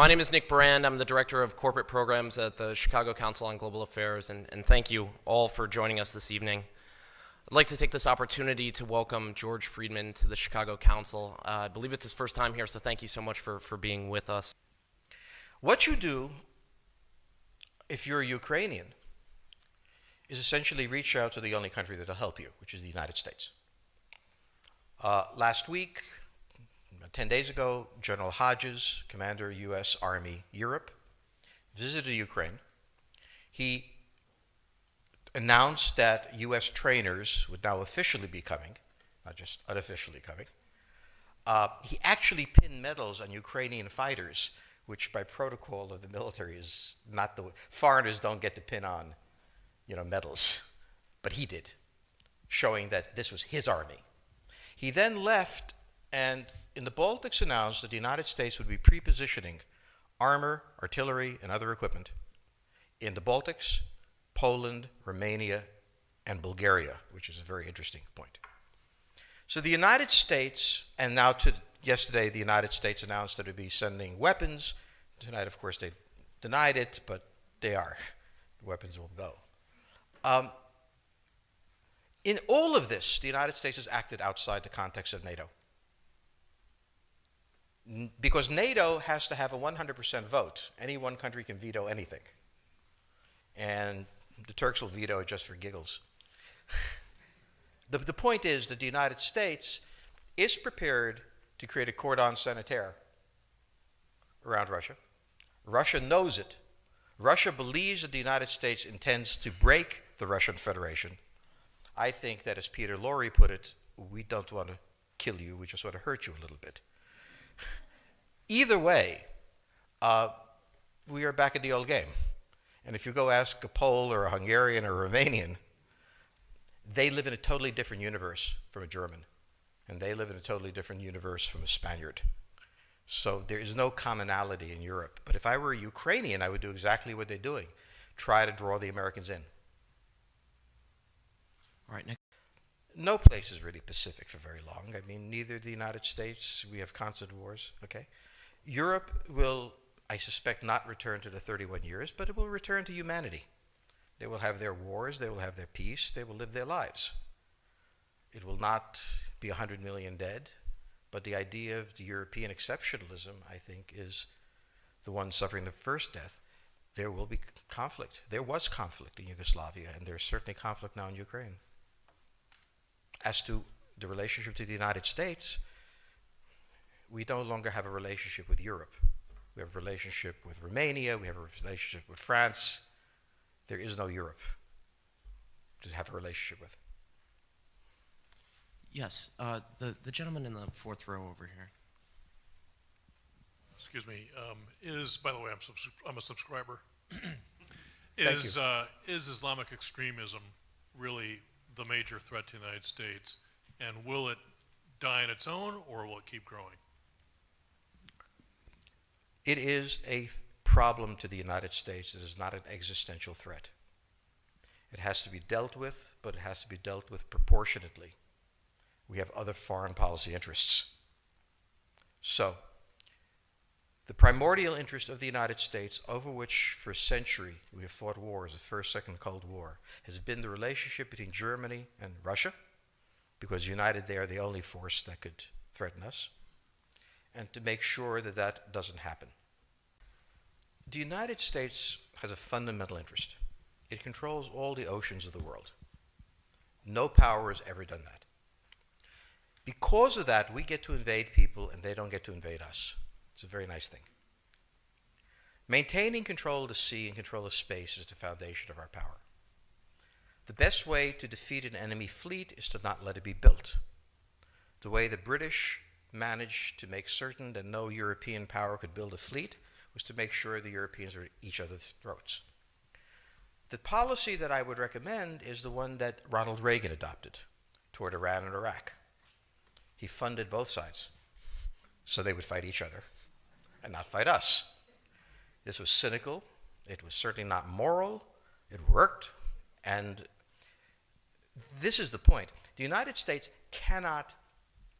My name is Nick Brand. I'm the Director of Corporate Programs at the Chicago Council on Global Affairs, and thank you all for joining us this evening. I'd like to take this opportunity to welcome George Friedman to the Chicago Council. I believe it's his first time here, so thank you so much for being with us. What you do, if you're a Ukrainian, is essentially reach out to the only country that will help you, which is the United States. Last week, 10 days ago, General Hodges, Commander U.S. Army Europe, visited Ukraine. He announced that U.S. trainers would now officially be coming, not just unofficially coming. He actually pinned medals on Ukrainian fighters, which by protocol of the military is not the way. Foreigners don't get to pin on, medals, but he did, showing that this was his army. He then left and in the Baltics announced that the United States would be pre-positioning armor, artillery, and other equipment in the Baltics, Poland, Romania, and Bulgaria, which is a very interesting point. So the United States, and now yesterday the United States announced that it would be sending weapons. Tonight, of course, they denied it, but they are. The weapons will go. In all of this, the United States has acted outside the context of NATO. Because NATO has to have a 100% vote. Any one country can veto anything. And the Turks will veto it just for giggles. The point is that the United States is prepared to create a cordon sanitaire around Russia. Russia knows it. Russia believes that the United States intends to break the Russian Federation. I think that, as Peter Lorre put it, we don't want to kill you, we just want to hurt you a little bit. Either way, we are back at the old game. And if you go ask a Pole or a Hungarian or a Romanian, they live in a totally different universe from a German. And they live in a totally different universe from a Spaniard. So there is no commonality in Europe. But if I were a Ukrainian, I would do exactly what they're doing. Try to draw the Americans in. All right, Nick. No place is really Pacific for very long. I mean, neither the United States, we have constant wars, okay? Europe will, I suspect, not return to the 31 years, but it will return to humanity. They will have their wars, they will have their peace, they will live their lives. It will not be 100 million dead, but the idea of the European exceptionalism, I think, is the one suffering the first death. There will be conflict. There was conflict in Yugoslavia, and there's certainly conflict now in Ukraine. As to the relationship to the United States, we no longer have a relationship with Europe. We have a relationship with Romania, we have a relationship with France. There is no Europe to have a relationship with. Yes, the gentleman in the fourth row over here. Excuse me. By the way, I'm a subscriber. Thank Is you. Islamic extremism really the major threat to the United States, and will it die on its own, or will it keep growing? It is a problem to the United States. It is not an existential threat. It has to be dealt with, but it has to be dealt with proportionately. We have other foreign policy interests. So, the primordial interest of the United States, over which for a century we have fought wars, the First, Second Cold War, has been the relationship between Germany and Russia, because united they are the only force that could threaten us, and to make sure that that doesn't happen. The United States has a fundamental interest. It controls all the oceans of the world. No power has ever done that. Because of that, we get to invade people and they don't get to invade us. It's a very nice thing. Maintaining control of the sea and control of space is the foundation of our power. The best way to defeat an enemy fleet is to not let it be built. The way the British managed to make certain that no European power could build a fleet was to make sure the Europeans were at each other's throats. The policy that I would recommend is the one that Ronald Reagan adopted toward Iran and Iraq. He funded both sides so they would fight each other and not fight us. This was cynical. It was certainly not moral. It worked. And this is the point. The United States cannot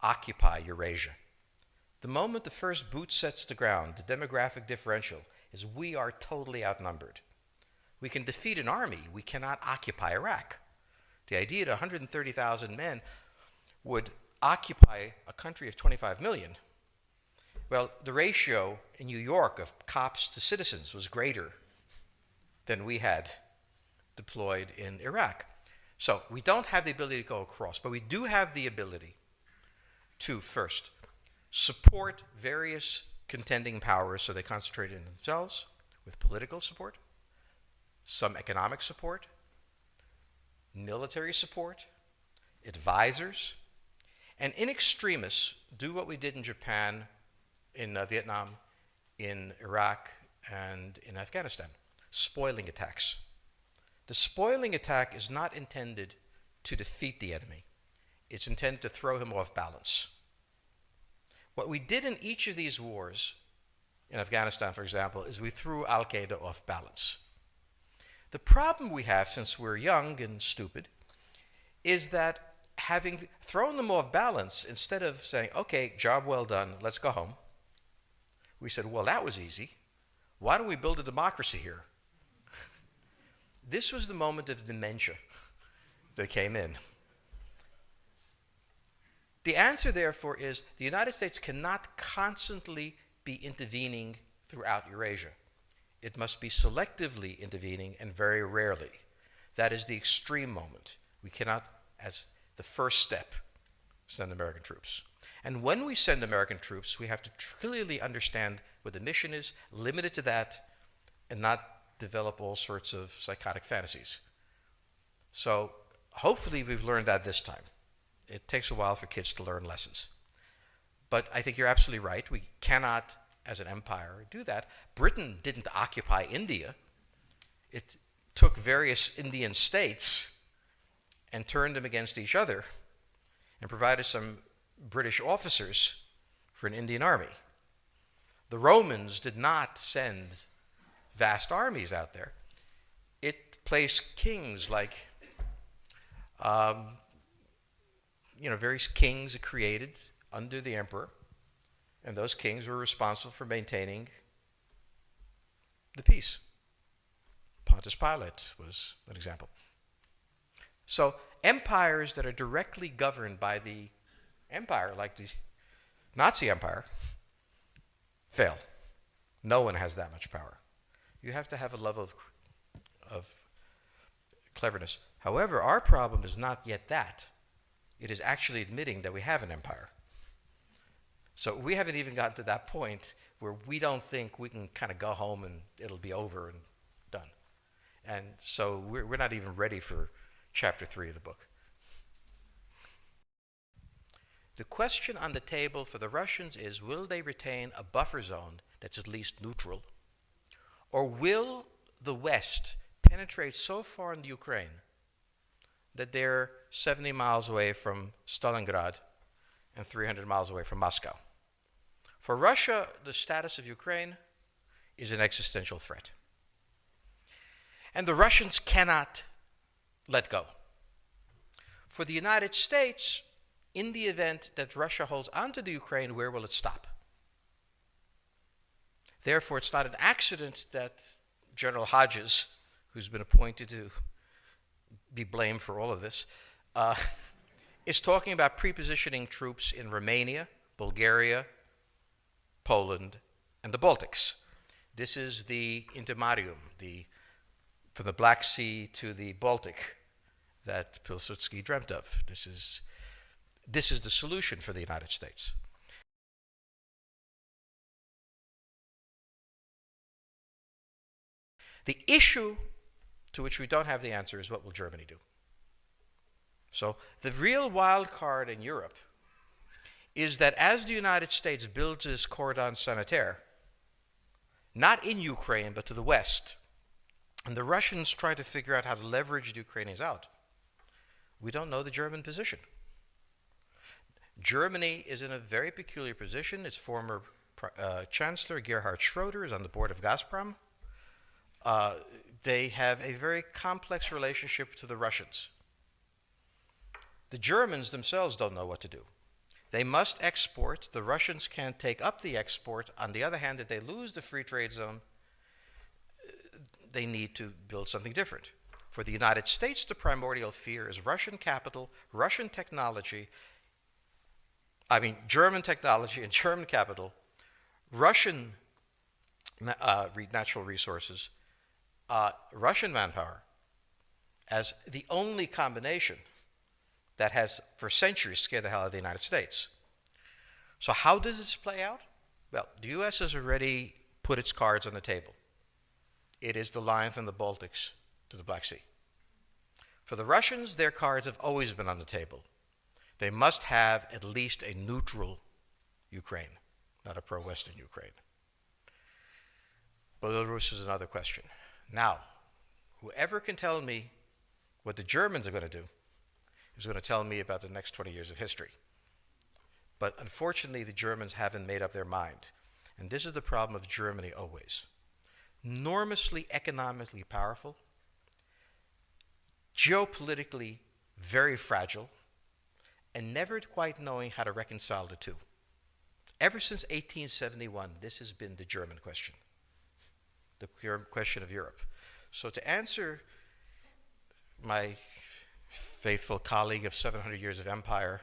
occupy Eurasia. The moment the first boot sets the ground, the demographic differential is we are totally outnumbered. We can defeat an army. We cannot occupy Iraq. The idea that 130,000 men would occupy a country of 25 million, well, the ratio in New York of cops to citizens was greater than we had deployed in Iraq. So we don't have the ability to go across, but we do have the ability to first support various contending powers so they concentrate in themselves with political support, some economic support, military support, advisors, and in extremis do what we did in Japan, in Vietnam, in Iraq, and in Afghanistan, spoiling attacks. The spoiling attack is not intended to defeat the enemy. It's intended to throw him off balance. What we did in each of these wars, in Afghanistan, for example, is we threw Al-Qaeda off balance. The problem we have, since we're young and stupid, is that having thrown them off balance, instead of saying, okay, job well done, let's go home, we said, well, that was easy. Why don't we build a democracy here? This was the moment of dementia that came in. The answer, therefore, is the United States cannot constantly be intervening throughout Eurasia. It must be selectively intervening and very rarely. That is the extreme moment. We cannot, as the first step, send American troops. And when we send American troops, we have to clearly understand what the mission is, limit it to that, and not develop all sorts of psychotic fantasies. So hopefully we've learned that this time. It takes a while for kids to learn lessons. But I think you're absolutely right. We cannot, as an empire, do that. Britain didn't occupy India. It took various Indian states and turned them against each other and provided some British officers for an Indian army. The Romans did not send vast armies out there. It placed kings like, various kings it created under the emperor, and those kings were responsible for maintaining the peace. Pontius Pilate was an example. So empires that are directly governed by the empire, like the Nazi Empire, fail. No one has that much power. You have to have a level of cleverness. However, our problem is not yet that. It is actually admitting that we have an empire. So we haven't even gotten to that point where we don't think we can kind of go home and it'll be over and done. And so we're not even ready for chapter 3 of the book. The question on the table for the Russians is, will they retain a buffer zone that's at least neutral? Or will the West penetrate so far in the Ukraine that they're 70 miles away from Stalingrad and 300 miles away from Moscow? For Russia, the status of Ukraine is an existential threat. And the Russians cannot let go. For the United States, in the event that Russia holds onto the Ukraine, where will it stop? Therefore, it's not an accident that General Hodges, who's been appointed to be blamed for all of this, is talking about prepositioning troops in Romania, Bulgaria, Poland, and the Baltics. This is the intermarium, from the Black Sea to the Baltic, that Pilsudski dreamt of. This is the solution for the United States. The issue to which we don't have the answer is, what will Germany do? So the real wild card in Europe is that as the United States builds this cordon sanitaire, not in Ukraine, but to the west, and the Russians try to figure out how to leverage the Ukrainians out, we don't know the German position. Germany is in a very peculiar position. Its former Chancellor, Gerhard Schroeder, is on the board of Gazprom. They have a very complex relationship to the Russians. The Germans themselves don't know what to do. They must export. The Russians can't take up the export. On the other hand, if they lose the free trade zone, they need to build something different. For the United States, the primordial fear is Russian capital, Russian technology, German technology and German capital, Russian natural resources, Russian manpower, as the only combination that has for centuries scared the hell out of the United States. So how does this play out? Well, the U.S. has already put its cards on the table. It is the line from the Baltics to the Black Sea. For the Russians, their cards have always been on the table. They must have at least a neutral Ukraine, not a pro-Western Ukraine. Belarus is another question. Now, whoever can tell me what the Germans are going to do is going to tell me about the next 20 years of history. But unfortunately, the Germans haven't made up their mind. And this is the problem of Germany always. Enormously economically powerful, geopolitically very fragile, and never quite knowing how to reconcile the two. Ever since 1871, this has been the German question, the question of Europe. So to answer my faithful colleague of 700 years of empire,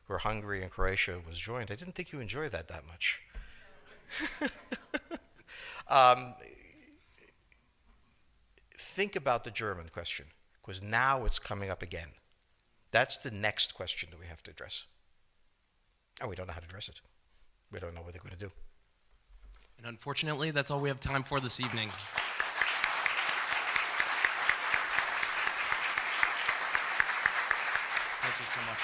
where Hungary and Croatia was joined, I didn't think you enjoyed that much. Think about the German question, because now it's coming up again. That's the next question that we have to address. And we don't know how to address it. We don't know what they're going to do. And unfortunately, that's all we have time for this evening. Thank you so much.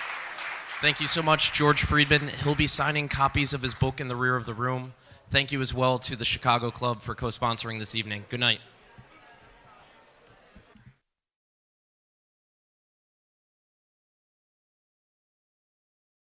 Thank you so much, George Friedman. He'll be signing copies of his book in the rear of the room. Thank you as well to the Chicago Club for co-sponsoring this evening. Good night.